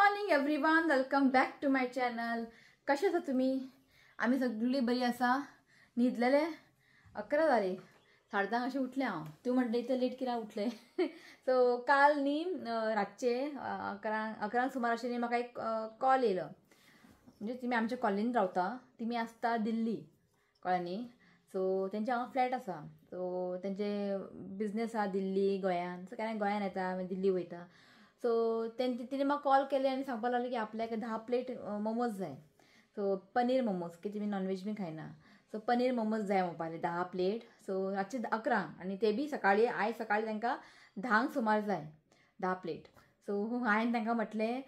Morning everyone, welcome back to my channel. कशे आसा तुम्ही? आम्ही सगळी बरी आसा. न्हिदलेले 11 जाले, 10:30 अशें उठले हांव. तूं म्हणटा इतले लेट कित्याक उठले? सो काल न्ही रातचे 11 सुमार अशें न्ही म्हाका एक कॉल येयलो. म्हणजे तुमी आमच्या कॉलनीन रावता, तुमी आसता दिल्ली कळ्ळें. सो तेंचे हांगा फ्लॅट आसा. सो तेंचे बिजनेस आहा दिल्ली गोंयान. सो केन्ना गोंयान येता मागीर दिल्ली वयता. सो तिने म्हाका कॉल केले आनी सांगपाक लागले की आपल्याक 10 प्लेट मोमोज जाय. सो पनीर मोमोज की तुमी नॉनवेज बी खायना. सो पनीर मोमोज जाय म्हणपाक 10 प्लेट. सो रातचे 11 आनी ते बी सकाळी आयज सकाळी तांकां 10 सुमार जाय 10 प्लेट. सो हांवें तांकां म्हटलें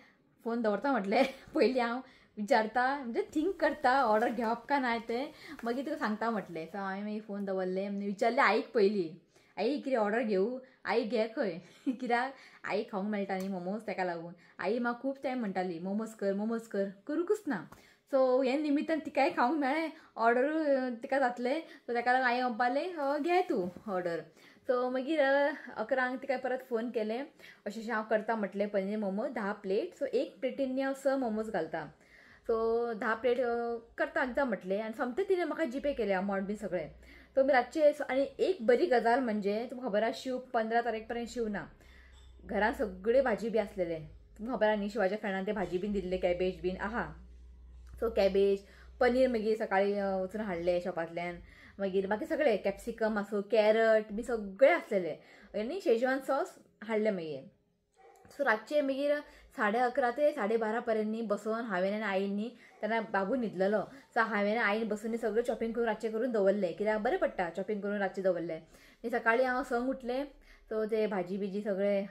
फोन दवरता म्हटलें पयलीं हांव विचारता म्हणजे थिंक करता ऑर्डर घेवप काय ना तें मागीर तुका सांगता म्हटलें. सो हांवें मागीर फोन दवरलें विचारलें आईक पयलीं, आई कितें ऑर्डर घेवं? आई घे खंय कित्याक आई खावंक मेळटा न्ही मोमोज ताका लागून. आई म्हाका खूब टायम म्हणटाली मोमोज कर करूंकच ना. सो हे निमित्तान तिकाय खावंक मेळ्ळें, ऑर्डर तिका जातलें. सो ताका लागून आई म्हणपाक लागली घे तूं ऑर्डर. सो मागीर 11 तिका परत फोन केलें अशें हांव करता म्हटलें पनीर मोमोज 10 प्लेट. सो एक प्लेटींनी हांव 6 मोमोज घालता. सो 10 प्लेट करता दिता म्हटलें आनी सोमतें तिणें म्हाका जीपे केलें अमावंट बी सगळें. तो मी रातचे आनी एक बरी गजाल म्हणजे तुमकां खबर आसा शिव 15 तारीख पर्यंत शिव ना. घरान सगळे भाजी बी आसलेले. तुमकां खबर आहा न्ही शिवाच्या फ्रेंडान ते भाजी बीन दिल्ले कॅबेज बीन आहा. सो कॅबेज पनीर मागीर सकाळी वचून हाडले शॉपांतल्यान. मागीर बाकी सगळे कॅप्सिकम आसूं कॅरट बी सगळे आसलेले आनी शेजवान सॉस हाडले मागीर. सो रातचे मागीर 11:30 ते 12:30 पर्यंत न्ही बसून हांवें आनी आईन न्ही तेन्ना बाबू न्हिदलेलो. सो हांवें आईन बसून सगळें चॉपिंग करून रातचें करून दवरलें कित्याक बरें पडटा चॉपिंग करून रातचें दवरलें. आनी सकाळीं हांव 6 उठलें. सो ते भाजी बिजी सगळें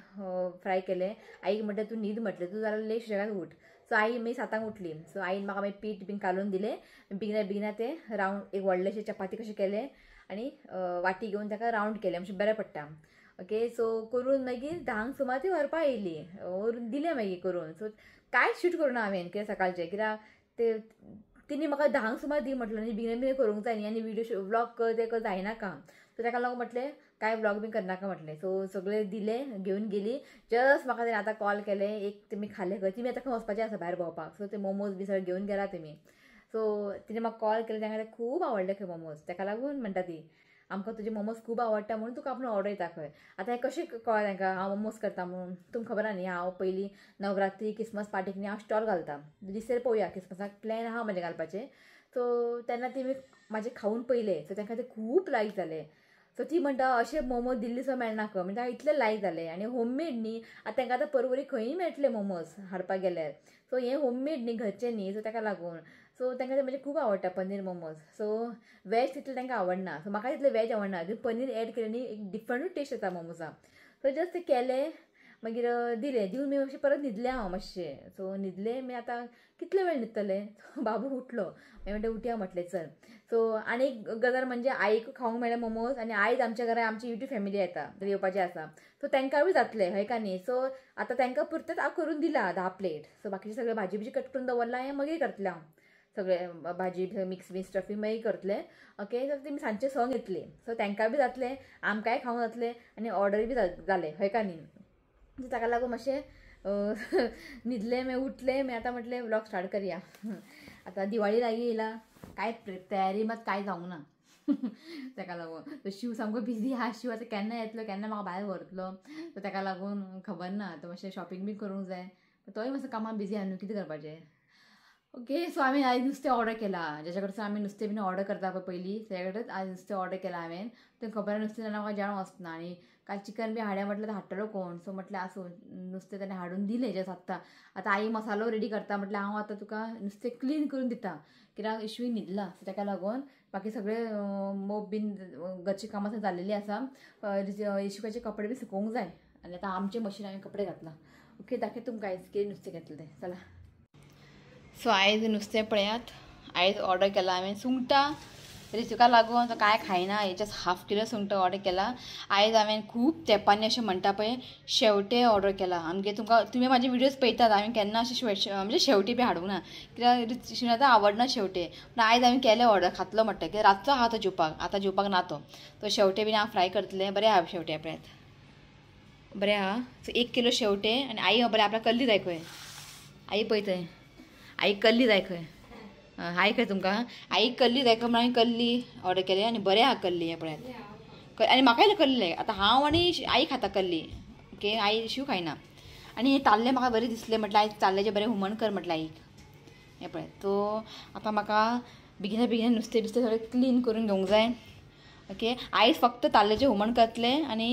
फ्राय केलें. आईक म्हणलें तूं न्हीद म्हटलें तूं जाल्यार लेट सुशेगाद उठ. सो आई मागीर 7 उठली. सो आईन म्हाका मागीर पीठ बीन कालून दिलें. बेगिना ते रावंड एक व्हडलेशें चपाती कशें केलें आनी वाटी घेवन ताका रावंड केलें मातशें बरें पडटा. ओके. सो करून मागीर 10 सुमार ती व्हरपा येयली. व्हरून दिलें मागीर करून. सो कांयच शूट करूना हांवें कित्याक सकाळचें कित्याक ते तिणी म्हाका 10 सुमार दी म्हटलं न्ही बेगिना करूंक जाय न्ही आनी व्हिडिओ व्लॉग कर ते कर जायनाका. सो ताका लागून म्हटलें कांय व्लॉग बीन करनाका म्हटलें. सो सगळें दिलें घेवन गेली. जस्ट म्हाका तेणें आतां कॉल केलें एक तुमी खालें खंय तुमी आतां खंय वचपाचें आसा भायर भोंवपाक. सो ते मोमोज बी सगळे घेवन गेला तुमी. सो तिणें म्हाका कॉल केलें तांकां ते खूब आवडले खंय मोमोज. ताका लागून म्हणटा ती आमकां तुजे मोमोज खूब आवडटा म्हणून तुका आपूण ऑर्डर दिता खंय. आतां हें कशें कळ्ळें तांकां हांव मोमोज करता म्हणून? तुमकां खबर आहा न्ही हांव पयलीं नवरात्री क्रिसमस पार्टीक न्ही हांव स्टॉल घालता. दिसर पळोवया क्रिसमसाक प्लॅन आहा म्हजें घालपाचें. सो तेन्ना तेमी म्हाजें खावून पयलें. सो तांकां तें खूब लायक जालें. सो ती म्हणटा अशें मोमोज दिल्लीसून मेळना खंय म्हणजे इतलें लायक जालें आनी होममेड न्ही. आतां तांकां आतां परवरी खंयी मेळटले मोमोज हाडपाक गेल्यार. सो हें होममेड न्ही घरचें न्ही. सो ताका लागून सो तांकां तें म्हणजे खूब आवडटा पनीर मोमोज. सो वॅज तितलें तांकां आवडना. सो म्हाका तितलें वॅज आवडना. पनीर एड केलें न्ही एक डिफरंटूच टेस्ट येता मोमोजाक. सो जस्ट तें केलें मागीर दिलें दिवन मागीर अशें परत न्हिदलें हांव मातशें. सो न्हिदलें मागीर आतां कितले वेळ न्हिदतलें. बाबू उठलो मागीर म्हणटा उठया म्हटलें चल. सो आनी एक गजाल म्हणजे आईक खावंक मेळ्ळें मोमोज आनी आयज आमच्या घरा आमची युट्यूब फॅमिली येता येवपाचें आसा. सो तांकां बी जातलें हय का न्ही. सो आतां तांकां पुरतेंच हांव करून दिलां 10 प्लेट. सो बाकीची सगळें भाजी बिजी कट करून दवरलां हें मागीर करतलें हांव सगळें भाजी मिक्स बीन स्टफींग मागीर करतलें. ओके. सो तेमी सांजचे 6 येतलीं. सो तांकां बी जातलें आमकांय खावंक जातलें आनी ऑर्डर बी जालें हय का न्ही. सो ताका लागून मातशें न्हिदलें मागीर उठलें मागीर आतां म्हटलें व्लॉग स्टार्ट करया. आतां दिवाळी लागीं येयला कांय तयारी मात कांय जावंक ना. ताका लागून शिव सामको बिजी आहा. शिव आतां केन्ना येतलो केन्ना म्हाका भायर व्हरतलो. सो ताका लागून खबर ना. तो मातशें शॉपिंग बी करूंक जाय. तोय मातसो कामाक बिजी आहा न्हू कितें करपाचें. ओके. सो हांवें आयज नुस्तें ऑर्डर केलां. जेच्या कडसून आमी नुस्तें बीन ऑर्डर करता पळय पयलीं तेच्या कडेन आयज नुस्तें ऑर्डर केलां हांवें. तें खबर आहा नुस्तें जाल्यार म्हाका जेवण वचना आनी काल चिकन बी हाडया म्हटलें हाडटलो कोण. सो म्हटलें आसूं नुस्तें ताणें हाडून दिलें जस्ट आतां आई मसालो रेडी करता म्हटलें हांव आतां तुका नुस्तें क्लीन करून दिता कित्याक इश्वी न्हिदला. सो ताका लागून बाकी सगळें मोप बीन घरचीं कामां जाल्लेलीं आसा. इश्वाचे कपडे बी सुकोवंक जाय आनी आतां आमचे मशीन हांवें कपडे घातला. ओके. दाखय तुमकां आयज कितें नुस्तें घेतलें तें चला. सो आयज नुस्तें पळयात आयज ऑर्डर केलां हांवें सुंगटां. रितुका लागून तो कांय खायना जस्ट हाफ किलो सुंगटां ऑर्डर केलां. आयज हांवें खूब तेंपांनी अशें म्हणटा पळय शेवटे ऑर्डर केला. आमगे तुमी म्हाजे व्हिडियोज पळयतात हांवें केन्ना अशें म्हणजे शेवटे बी हाडूंक ना कित्याक शिवनाथाक आवडना शेवटे. पूण आयज हांवें केले ऑर्डर खातलो म्हणटा कित्याक रातचो आहा तो जेवपाक आतां जेवपाक ना तो शेवटे बीन हांव फ्राय करतलें. बरें आहा शेवटे पळयात बरें आहा. सो 1 किलो शेवटे आनी आई बरें आपल्याक कल्ली जाय खंय आई पळय थंय आई कल्ली जाय खंय हाय खंय तुमकां आई कल्ली जाय खंय म्हणून हांवें कल्ली ऑर्डर केले आनी बरें आहा कल्ली हें पळयात आनी म्हाकाय कल्ली आतां हांव आनी आई खाता कल्ली ओके आई शिव खायना आनी हे ताल्ले म्हाका बरें दिसले म्हटल्यार आयज ताल्ल्याचें बरें हुमण कर म्हटलें आईक हें पळय तो आतां म्हाका बेगिना बेगिना नुस्तें बिस्तें सगळें क्लीन करून घेवंक जाय ओके आयज फक्त ताल्ल्याचें हुमण करतलें आनी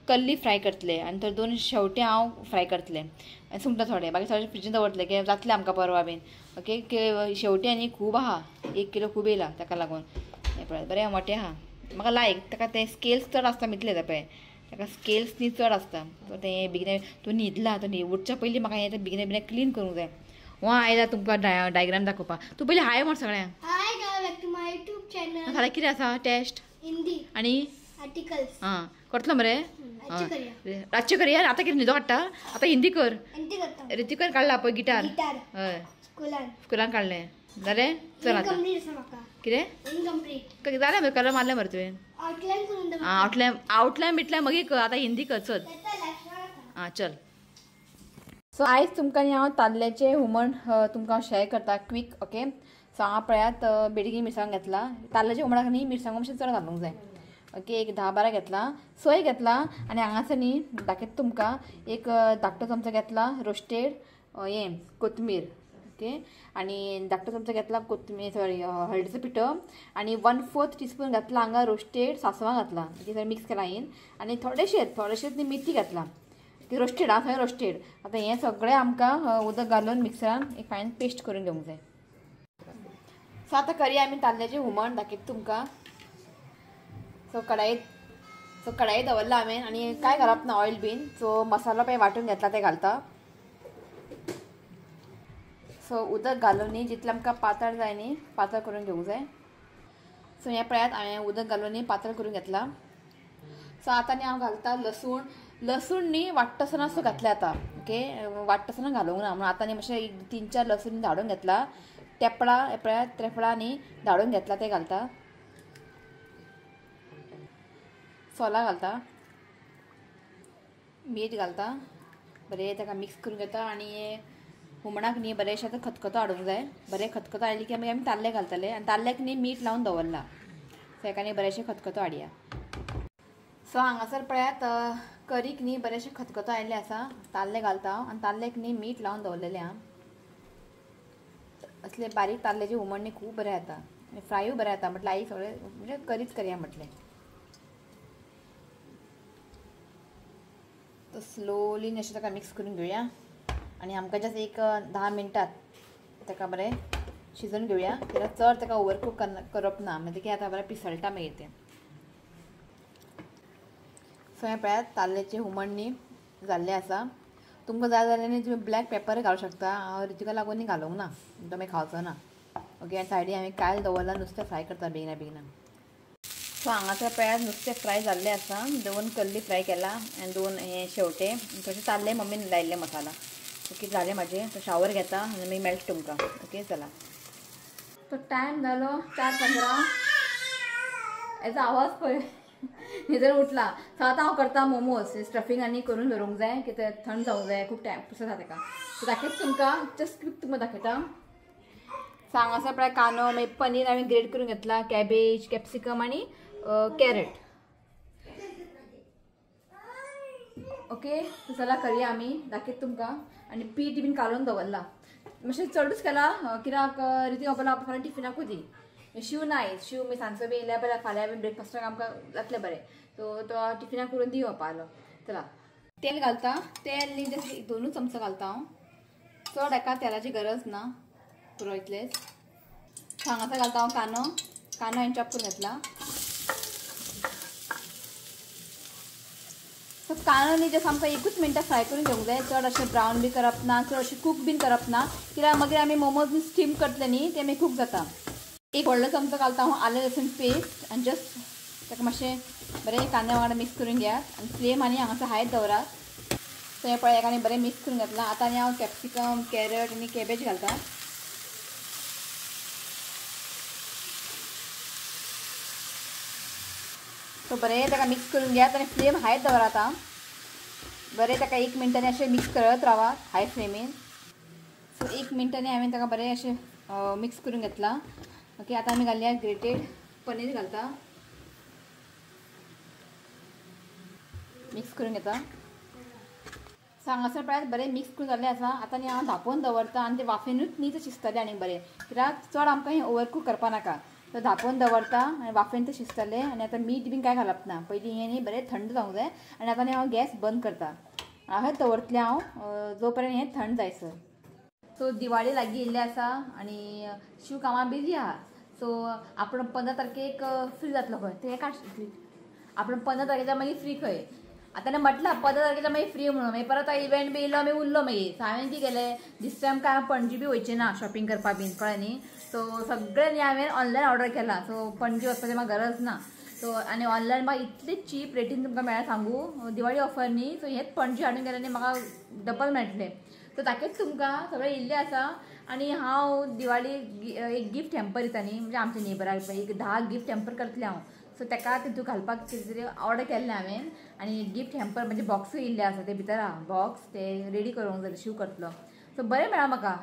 कल्ली फ्राय करतलें आनी तर 2 शेवटे हांव फ्राय करतलें आनी सुंगटां थोडे बाकी थोडे फ्रिजीन दवरतलें की जातलें आमकां परवा बीन ओके शेवटे आनी खूब आहा 1 किलो खूब येयला ताका लागून हें पळय बरें मोटें आहा म्हाका लायक ताका ते स्केल्स चड आसता मितले पळय ताका स्केल्स न्ही चड आसता सो तें बेगिना तूं न्हिदला तो उठच्या पयलीं म्हाका हें बेगिना बेगिना क्लीन करूंक जाय हो आयला तुमकां डायग्राम दाखोवपाक तूं पयलीं हाय म्हण सगळ्यांक hi welcome to my YouTube channel फाल्यां कितें आसा टेस्ट हिंदी आनी आर्टिकल्स हां करतलो मरे रातचें करया आतां कितें न्हिदो काडटा आतां हिंदी कर हिंदी करता रितीकर काडला पळय गिटार गिटार हय स्कुलान काडलें जालें चल आतां कंप्लीट आसा म्हाका कितें इनकम्प्लीट जालें मरे कलर मारलें मरे तुवें आउटलाइन करून दे आउटलायन बिटलायन मागीर कर आतां हिंदी कर चल आं चल सो आयज तुमकां हांव ताल्ल्याचें हुमण तुमकां शेअर करता क्वीक ओके सो हांव पळयात बेडगी मिरसांग घेतला ताल्ल्याच्या हुमणाक न्ही मिरसांगो मातशें चड घालूंक जाय ओके एक 10-12 घेतला सोय घेतला आनी हांगासर न्ही दाखयता तुमकां एक धाकटो चमचो घेतला रोस्टेड हें कोथमीर ओके आनी धाकटो चमचो घेतला कोथमीर सॉरी हळदीचो पिठो आनी 1/4 टीस्पून घातला हांगा रोस्टेड सांसवां घातला सगळें मिक्स केला हांवें आनी थोडेशेच न्ही मेथी घातला ती रोस्टेड आं थंय रोस्टेड आतां हें सगळें आमकां उदक घालून मिक्सरान एक फायन पेस्ट करून घेवंक जाय सो आतां करया आमी ताल्ल्याचें हुमण दाखयता तुमकां सो कढाई दवरला हांवें आनी कांय घालप ना ऑयल बीन सो मसालो पळय वांटून घेतला ते घालता सो उदक घालून न्ही जितलें आमकां पातळ जाय न्ही पातळ करून घेवंक जाय सो हें पळयात हांवें उदक घालून न्ही पातळ करून घेतला सो आतां न्ही हांव घालता लसूण न्ही वाट्टसना असो घातले आतां ओके वाट्टसना घालूंक ना म्हणून आतां न्ही मातशें 3-4 लसूण धाडून घेतला त्रेफळा न्ही धाडून घेतला ते घालता सोला घालता मीठ घालता बरें ताका मिक्स करून घेता आनी हुमणाक न्ही बरेंशें आतां खतखतो हाडूंक जाय बरें खतखतो हाडली की मागीर आमी ताल्ले घालतले आनी ताल्ल्याक न्ही मीठ लावन दवरला सो हेका न्ही बरेंशें खतखतो हाडया सो हांगासर पळयात करीक न्ही बरेंशें खतखतो आयिल्लें आसा ताल्ले घालता हांव आनी ताल्ल्याक न्ही मीठ लावन दवरलेलें आहा असले बारीक ताल्ल्याचें हुमण न्ही खूब बरें जाता आनी फ्रायूय बरें जाता म्हटल्यार आई सगळें म्हणजे करीच करया म्हटलें तो स्लोली अशें ताका मिक्स करून घेवया आनी आमकां जस्ट एक 10 मिनटात ताका बरें शिजोवन घेवया कित्याक चड ताका ओवरकूक करप ना म्हणजे की आतां बरें पिसळटा मागीर तें सो हें पळयात ताल्ल्याचें हुमण न्ही जाल्लें आसा तुमकां जाय जाल्यार न्ही तुमी ब्लॅक पेपर घालूंक शकता हांव रितीका लागून न्ही घालूंक ना तो मागीर खावचो ना ओके आनी सायडीन हांवें कायल दवरला नुस्तें फ्राय करता बेगिना सो हांगासर पळयात नुस्तें फ्राय जाल्लें आसा 2 कल्ली फ्राय केला आनी 2 हे शेवटे तशें ताल्ले मम्मीन लायिल्ले मसाला ओके जालें म्हाजें तो शावर घेता आनी मागीर मेळटा तुमकां ओके चला तो टायम जालो 4:15 हेजो आवाज पळय न्हिदर उठला सो आतां हांव करता मोमोज स्टफींग आनी करून दवरूंक जाय कित्याक थंड जावंक जाय खूब टायम तसो जाता ताका सो दाखयता तुमकां जस्ट क्विक तुमकां दाखयता सो हांगासर पळय कांदो मागीर पनीर हांवें ग्रेट करून घेतला कॅबेज कॅप्सिकम आनी कॅरेट ओके जाल्यार करया आमी दाखयता तुमकां आनी पीठ बीन काडून दवरला मातशें चडूच केला कित्याक रिती बापायला फाल्यां टिफिनाकूय दी शिव नाय शिव मी सांजचो बी येयल्या बरें फाल्यां बी ब्रेकफास्टाक आमकां जातलें बरें सो तो टिफिनाक करून दी बापायलो चला तेल घालता तेल न्ही जस्ट 2 चमचो घालता हांव चड हेका तेलाची गरज ना पुरो इतलेंच हांगासर घालता हांव कांदो हांवें चॉप करून घेतला सो कांदो न्ही जस्ट आमकां 1 मिनटां फ्राय करून घेवंक जाय चड अशें ब्रावन बी करप ना चड अशें कूक बीन करप ना कित्याक मागीर आमी मोमोज बी स्टीम करतले न्ही ते मागीर कूक जाता एक व्हडलो चमचो घालता हांव आलें लसूण पेस्ट आनी जस्ट ताका मातशें बरें कांद्या वांगडा मिक्स करून घेयात आनी फ्लेम आनी हांगासर हायच दवरात सो हें पळय आनी बरें मिक्स करून घेतलां आतां आनी हांव कॅप्सिकम कॅरट आनी कॅबेज घालता सो बरें ताका मिक्स करून घेयात आनी फ्लेम हायच दवरात आतां बरें ताका 1 मिनटांनी अशें मिक्स करत रावात हाय फ्लेमीन सो 1 मिनटांनी हांवें ताका बरें अशें मिक्स करून घेतला. ओके, आतां आमी घालया ग्रेटेड पनीर घालता, मिक्स करून घेता. सो हांगासर पळयात बरें मिक्स करून जाल्लें आसा. आतां न्ही हांव धांपोवन दवरता आनी ते वाफेनूच न्ही तें शिजतलें आनी बरें, कित्याक चड आमकां हें ओवर कूक करपा नाका. तो धांपोवन दवरता आनी वाफेन तें शिजतलें. आनी आतां मीठ बीन कांय घालप ना, पयलीं हें न्ही बरें थंड जावंक जाय. आनी आतां न्ही हांव गॅस बंद करता. हांवें दवरतलें हांव जो पर्यंत हें थंड जायसर. सो दिवाळी लागीं येयल्ली आसा आनी शिव कामां बिजी आहा. सो आपूण 15 तारखेक फ्री जातलो खंय तें काड. आपूण 15 तारखेच्या मागीर फ्री खंय. आतां म्हटलां 15 तारखेच्या मागीर फ्री म्हणून. मागीर परत इव्हेंट बी येयलो मागीर उरलो मागीर. सो हांवें कितें केलें, दीस टायम काय पणजी बी वयचें ना शॉपिंग करपा बीन, कळ्ळें न्ही. सो सगळें न्ही हांवें ऑनलायन ऑर्डर केला. सो पणजी वचपाची म्हाका गरज ना. सो आनी ऑनलायन म्हाका इतले चीप रेटीन तुमकां मेळ्ळें सांगू. दिवाळी ऑफर न्ही, सो हेंच पणजी हाडून गेलें न्ही म्हाका डबल मेळटलें. सो ताकेच तुमकां सगळें येयल्लें आसा. आनी हांव दिवाळी एक गिफ्ट हॅम्पर दिता न्ही, म्हणजे आमच्या नेबराक एक 10 गिफ्ट हॅम्पर करतलें हांव. सो ताका तितून घालपाक कितें तरी ऑर्डर केल्लें हांवें. आनी गिफ्ट हॅम्पर म्हणजे बॉक्सूय येयल्ले आसा, ते भितर आहा बॉक्स, ते रेडी करूंक जाय शिव करतलो. सो बरें मेळ्ळा म्हाका.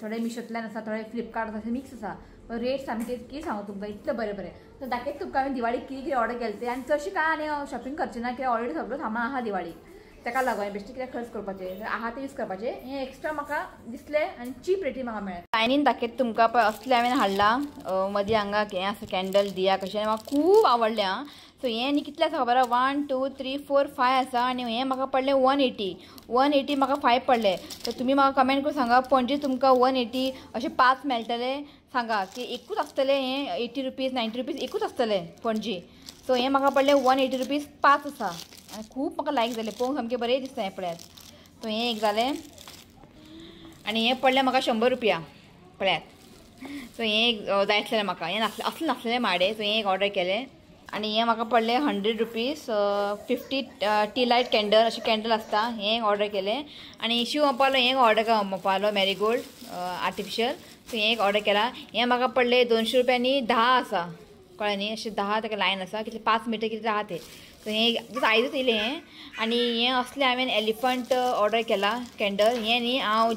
थोडे मिशोंतल्यान आसा, थोडे फ्लिपकार्ट आसा, मिक्स आसा. रेट सामके कितें सांगू तुमकां, इतलें बरें बरें. सो दाखयत तुमकां हांवें दिवाळीक कितें कितें ऑर्डर केलें तें. आनी चडशें काय आनी शॉपिंग करचें ना, कित्याक ऑलरेडी सगळो सामान आहा दिवाळीक. ताका लागून हांवें बेश्टें कितें खर्च करपाचें आहा तें यूज करपाचें. हें एक्स्ट्रा म्हाका दिसलें आनी चीप रेटीन म्हाका मेळ्ळें. लायनीन दाखयत तुमकां पळय असलें हांवें हाडलां. मदीं हांगा हें आसा कॅन्डल दिया कशें, म्हाका खूब आवडलें आं. सो हें न्ही कितलें आसा खबर, 1 2 3 4 5 आसा. आनी हें म्हाका पडलें 180 म्हाका 5 पडलें. सो तुमी म्हाका कमेंट करून सांगा, पणजी तुमकां 180 अशें 5 मेळटले सांगा, की एकूच आसतलें हें 80 रुपीज 90 रुपीज एकूच आसतलें पणजी. सो हें म्हाका पडलें 180 रुपीज 5 आसा. आनी खूब म्हाका लायक जालें, पळोवंक सामकें बरें दिसता हें पळयात. सो हें एक जालें. आनी हें पडलें म्हाका 100 रुपया पळयात. सो हें एक जाय आसलें म्हाका, हें असलें नासलेलें माडे. सो हें एक ऑर्डर केलें. आनी हें म्हाका पडलें 100 रुपीज 50 टी लायट कॅन्डल, अशें कॅन्डल आसता, हें एक ऑर्डर केलें. आनी शिव पालो हें एक ऑर्डर पालो मॅरीगोल्ड आर्टिफिशियल. सो हें एक ऑर्डर केला. हें म्हाका पडलें 200 रुपयांनी 10 आसा, कळ्ळें न्ही, अशें 10 ताका लायन आसा, कितले 5 मिटर कितें आहा तें. सो हें आयजूच येयलें हें. आनी हें असलें हांवें एलिफंट ऑर्डर केला कॅन्डल. हें न्ही हांव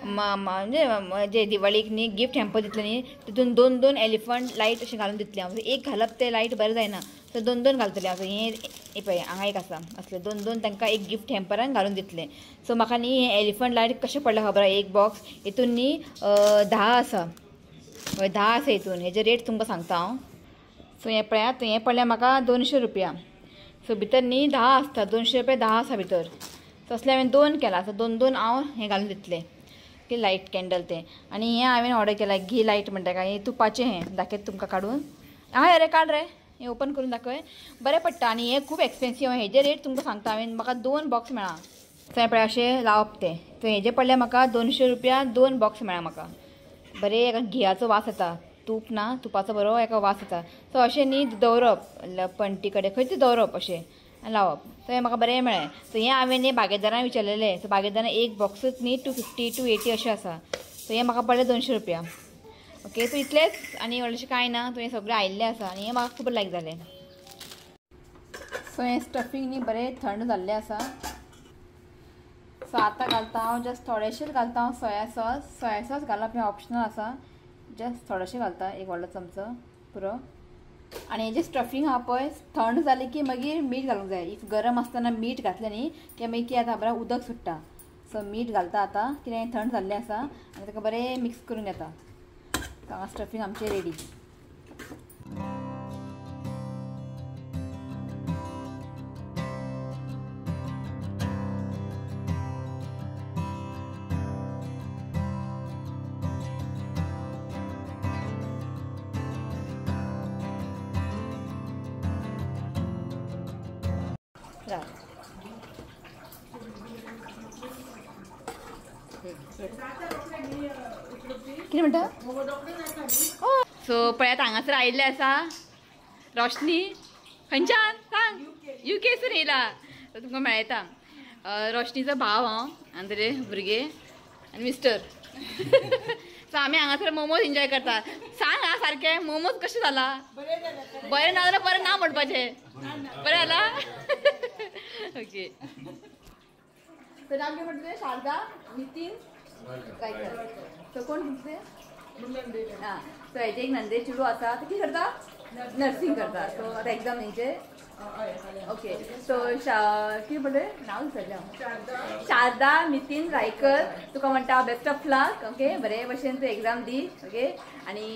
म्हणजे दिवाळीक न्ही गिफ्ट हॅम्पर दितलें न्ही, तितून 2 एलिफंट लायट अशें घालून दितलें हांव. एक घालप तें लायट बरें जायना, सो 2 घालतलें हांव. हें पळय हांगा एक आसा असलें 2 तांकां एक गिफ्ट हॅम्परान घालून दितलें. सो म्हाका न्ही हें एलिफंट लायट कशें पडलें खबर आहा, एक बॉक्स हितून न्ही 10 आसा. हय 10 आसा हितून. हेजे रेट तुमकां सांगता हांव. सो हें पळयात, हें पडलें म्हाका 200 रुपया. सो भितर न्ही 10 आसता, 200 रुपया 10 आसा भितर. सो असलें हांवें 2 केला. सो 2 हांव हें घालून दितलें की लायट कॅन्डल तें. आनी हें हांवें ऑर्डर केलां घी लायट म्हणटा काय, हें तुपाचें हें दाखयत तुमकां काडून. हय रे काड रे, हें ओपन करून दाखय. बरें पडटा आनी हें खूब एक्सपेन्सीव. हेजे रेट तुमकां सांगता हांवें, म्हाका 2 बॉक्स मेळ्ळा. सो हें पळय अशें लावप तें. सो हेजे पडलें म्हाका 200 रुपया 2 बॉक्स मेळ्ळा म्हाका. बरें हेका घियाचो वास येता, तूप ना तुपाचो बरो हेका वास येता. सो अशें न्ही दवरप पणटी कडेन खंय तें दवरप अशें आनी लावप. सो हें म्हाका बरें मेळ्ळें. सो हें हांवें न्ही बागेदारान विचारलेलें. सो बागेदारान एक बॉक्सूच न्ही 250 280 अशें आसा. सो हें म्हाका पडलें 200 रुपया. ओके, सो इतलेंच आनी व्हडलेंशें कांय ना. सो हें सगळें आयिल्लें आसा आनी हें म्हाका खूब लायक जालें. सो हें स्टफींग न्ही बरें थंड जाल्लें आसा. सो आतां घालता हांव जस्ट थोडेशेंच घालता हांव सोया सॉस घालप हें ऑप्शनल आसा. जस्ट थोडेशें घालता, एक व्हडलो चमचो पुरो. आनी हेजें स्टफींग आहा पळय थंड जालें की मागीर मीठ घालूंक जाय. इफ गरम आसतना मीठ घातलें न्ही की मागीर कितें जाता बरें उदक सुट्टा. सो मीठ घालता आतां, कित्याक हें थंड जाल्लें आसा. आनी ताका बरें मिक्स करून घेता. हांगा स्टफींग आमचें रेडी. कितें म्हणटा. सो पळयात हांगासर आयिल्लें आसा रोशनी. खंयच्यान सांग. UK येयला. सो तुमकां मेळयता. रोशनीचो भाव हांव आनी तेजे भुरगे आनी मिस्टर. सो आमी हांगासर मोमोज एन्जॉय करता. सांग आं सारकें मोमोज कशें जाला. बरें ना जाल्यार बरें ना म्हणपाचें. बरें जाला. ओके. तर आमगे म्हणटा शारदा नितीन काय कर तो कोण तुमचे हां सो हेजे एक नंदे चेडू आसा तो कितें करता नर्सिंग करता सो आतां एग्जाम हेंचे ओके सो कितें म्हणलें नांव विसरलें शारदा नितीन रायकर तुका म्हणटा बेस्ट ऑफ लक ओके बरे भशेन तूं एग्जाम दी ओके आनी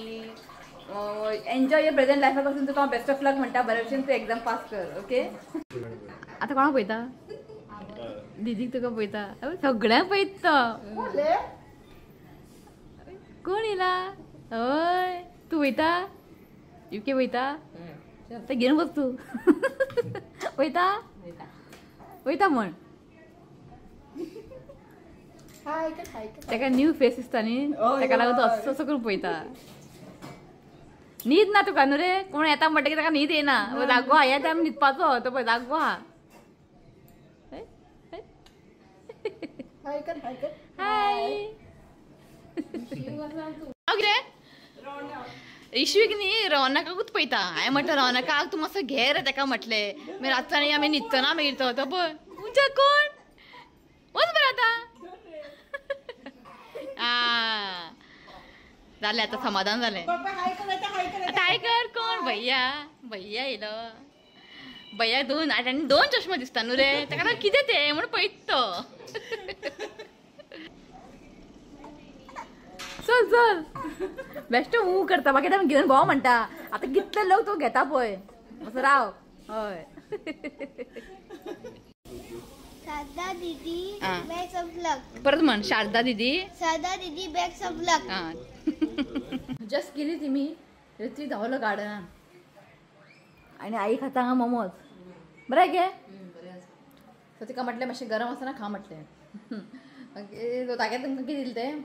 एन्जॉय युअर प्रेझेंट लायफा पासून तुका बेस्ट ऑफ लक म्हणटा बरे भशेन तूं एग्जाम पास कर ओके आतां कोणाक पळयता दीदीक तुका पळयता सगळ्यांक पळयता कोण येला हय तूं वयता युके वयता ते घेवन बस तूं वयता वयता म्हण ताका न्यू फेस दिसता न्ही ताका लागून तो असो असो करून पळयता न्हीद ना तुका न्हू रे कोण येता म्हणटा की ताका न्हीद येना लागो हा ह्या टायम न्हिदपाचो तो पळय लागो हा हाय कितें इश्यूक न्ही रौनकाकूच पळयता हांवें म्हटलें रौनकाक तूं मातसो घे रे ताका म्हटलें मागीर रातचानी आमी न्हिदतना मागीर तो पळय तुमच्या कोण वच बरें आतां आं जालें आतां समाधान जालें आतां आयकर कोण भैया भैया येयलो भैया दोन चश्मा दिसता न्हू रे ताका लागून कितें तें म्हूण पळयत तो चल चल बेश्टो ऊ करता बाकी घेवन भोंव म्हणटा आतां कितले लोक तो घेता पळय असो राव हय शारदा दीदी बेस्ट ऑफ लक परत म्हण शारदा दीदी शारदा दीदी बेस्ट ऑफ लक हां जस्ट गेली तिमी ती धांवलो गार्डनान आनी आई खाता हांगा मोमोज बरें गे सो तिका म्हटलें मातशें गरम आसतना खा म्हटलें तागे तांकां कितें दिलें तें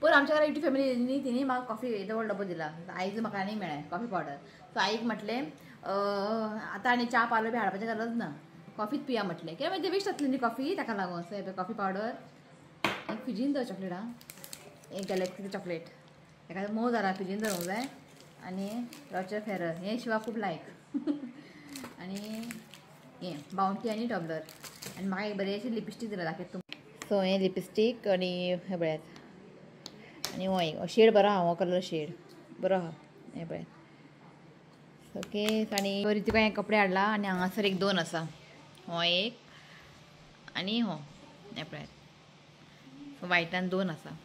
पूण आमच्या घरा युट्यूब फॅमिली न्ही तिणी म्हाका कॉफी येदो व्हडलो डबो दिला आईज म्हाका आनी मेळ्ळें कॉफी पावडर सो आईक म्हटलें आतां आनी च्या पालो बी हाडपाची गरज ना कॉफीच पिया म्हटलें कित्याक मागीर वेस्ट जातली न्ही कॉफी ताका लागून सो हे कॉफी पावडर एक फिजीन दर चॉकलेट आं एक गॅलेक्सीचं चॉकलेट ताका मोव जाला फिजीन दवरूंक जाय आनी रॉचर फेरर हें शिवा खूब लायक आनी हें बावंटी आनी टॉबलर आनी म्हाका एक बरेंशें लिपस्टीक दिला दाखयत तुम सो हें लिपस्टीक आनी हें पळयात आनी हो एक शेड बरो आहा हो कलर शेड बरो आहा हें पळयात ओके आनी बरी तुका हें कपडे हाडला आनी हांगासर एक दोन आसा हो एक आनी हो हें पळयात वायटान दोन आसा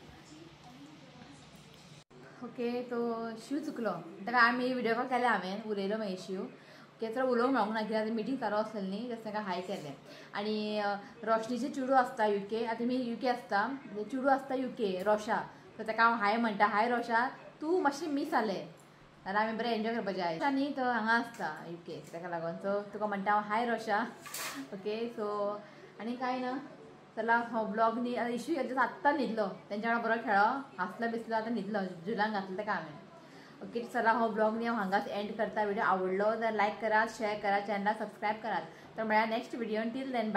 ओके तो शिव चुकलो ताका आमी व्हिडिओ कॉल केले हांवें उलयलो मागीर शिव ओके तर उलोवंक मेळोंक ना कित्याक मिटींग चालू आसलेली न्ही तशें ताका हाय केलें आनी रोशनीचें चेडूं आसता युके आतां तुमी युके आसता चेडूं आसता युके रोशा सो ताका हांव हाय म्हणटा हाय रोशा तूं मातशें मिस जालें जाल्यार आमी बरें एन्जॉय करपाचें आयज न्ही तो हांगा आसता युके ताका लागून सो तुका म्हणटा हांव हाय रोशा ओके सो आनी कांय ना चला हो ब्लॉग न्ही आतां इशू आत्तां न्हिदलो तेंच्या वांगडा बरो खेळ्ळो हांसलो बिसलो आतां न्हिदलो झुलान घातलें ताका हांवें ओके चला हो ब्लॉग न्ही हांव हांगाच एंड करता व्हिडिओ आवडलो जाल्यार लायक करात शेअर करात चॅनलाक सबस्क्रायब करात तर मेळ्या नेक्स्ट व्हिडिओन टील देन